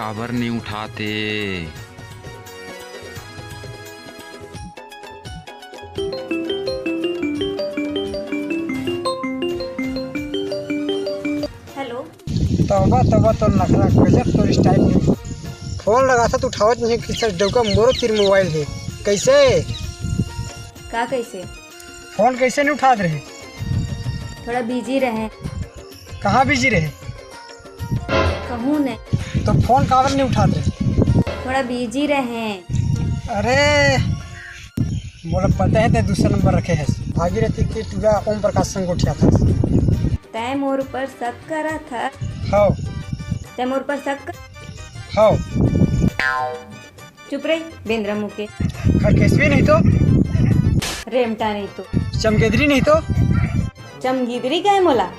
काबर नहीं उठाते। हेलो। तौबा तौबा तो नखरा गजब तो स्टाइल नहीं। फोन लगा था तो उठावत नहीं कि डौका मोरो तीर मोबाइल है। कैसे का कैसे? फोन कैसे नहीं उठा रहे? थोड़ा बिजी रहे। कहाँ बिजी रहे? कहूँ ने तो फोन काबर नहीं उठा रहे? थोड़ा बिजी रहे। अरे बोला पता है ते दूसरा नंबर रखे है। भागीरथी के पूरा ओम प्रकाश संग उठा था। तय मोर पर शक करा था। हाँ तय मोर पर शक कर... हाँ। चुप रही बेंद्रा मुके। खरकेसवी नहीं तो रेमटा नहीं तो चमगेदरी नहीं तो चमगीदरी का है मोला।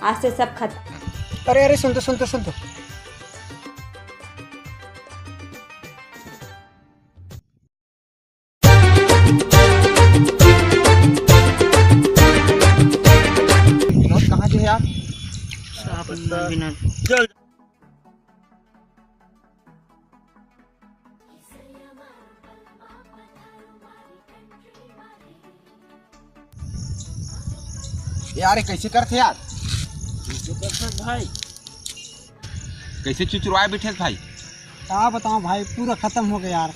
आज से सब खत्म। अरे अरे सुन तो कहाँ जो है यार? चल यार कैसे करते यार? भाई कैसे चुचुराए बैठे भाई? क्या बताऊँ भाई, पूरा खत्म हो गया यार।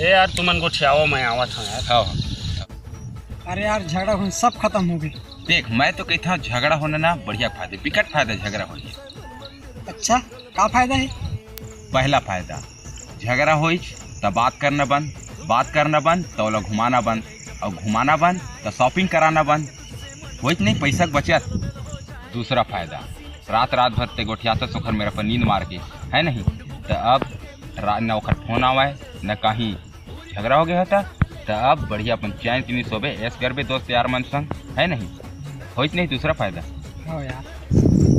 ए यार तुमन को ठियाओ, मैं आवा था यार। हाँ अरे यार झगड़ा हुआ सब खत्म हो गई। देख मैं तो कहता हूँ झगड़ा होना ना बढ़िया फायदा, विकट फायदा झगड़ा हो। अच्छा क्या फायदा है? पहला फायदा झगड़ा हो तो बात करना बंद तो लोग घुमाना बंद, और घुमाना बंद तो शॉपिंग कराना बंद हो नहीं, पैसा की बचत। दूसरा फायदा रात भर ते गोठियाता सोखर मेरा पर नींद मार के है नहीं, तो अब न ओखर फोन आवाए न कहीं झगड़ा हो गया होता, तो अब बढ़िया अपन चैन की नहीं सोबे, ऐस करबे दोस्त यार मन संग है नहीं, हो नहीं। दूसरा फायदा हाँ यार।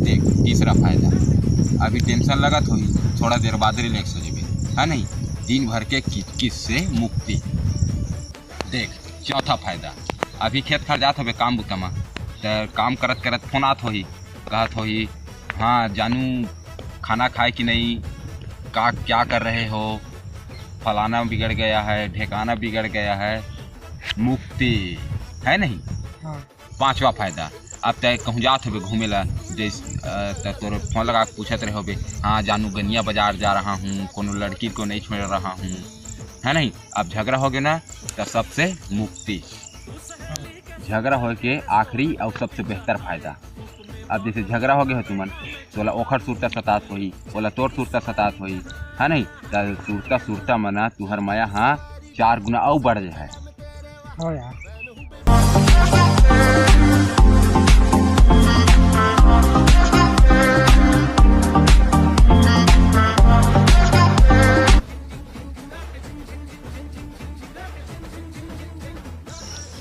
देख तीसरा फायदा अभी टेंशन लगा तो थोड़ा देर बाद रिलैक्स हो जाए है नहीं, दिन भर के किस से मुक्ति। देख चौथा फायदा अभी खेत खर जात हो काम बुतमा, तो काम करत फोन आत होही, कहत होही हाँ जानू खाना खाए कि नहीं, क्या कर रहे हो, फलाना बिगड़ गया है, ढेकाना बिगड़ गया है, मुक्ति है नहीं। हाँ। पांचवा फायदा अब तय कहूँ जात हो घूमे ला, जैसे तोर फोन लगा के पूछत रहे हो हाँ जानू गनिया बाजार जा रहा हूँ, कोनो लड़की को नहीं छोड़ रहा हूँ है नहीं। अब झगड़ा हो गया ना तो सबसे मुक्ति। झगड़ा हो के आखिरी और सबसे बेहतर फायदा, अब जैसे झगड़ा हो गया है तुमन तो ओखर सुरता सतात होही, बोला तोर सुरता सतात होही है नहीं, तो सुरता मना तुहर माया हाँ 4 गुना और बढ़ जाए। हाँ यार।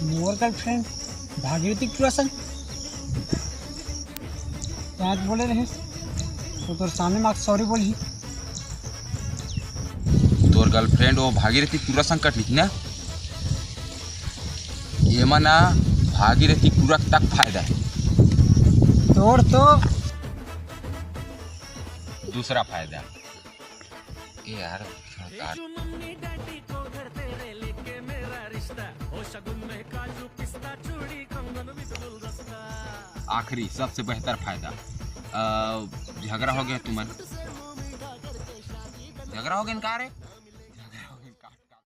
मोर गर्लफ्रेंड भागीरथी पूरा संग आज बोले रहे तो तोर सामने माँ सॉरी बोली। तोर गर्लफ्रेंड वो भागीरथी पूरा संग कट लिखी ना, ये मना भागीरथी पूरा तक फायदा है। तोर तो दूसरा फायदा यार आखिरी सबसे बेहतर फायदा झगड़ा हो गया तुमन, झगड़ा हो गया इनकार है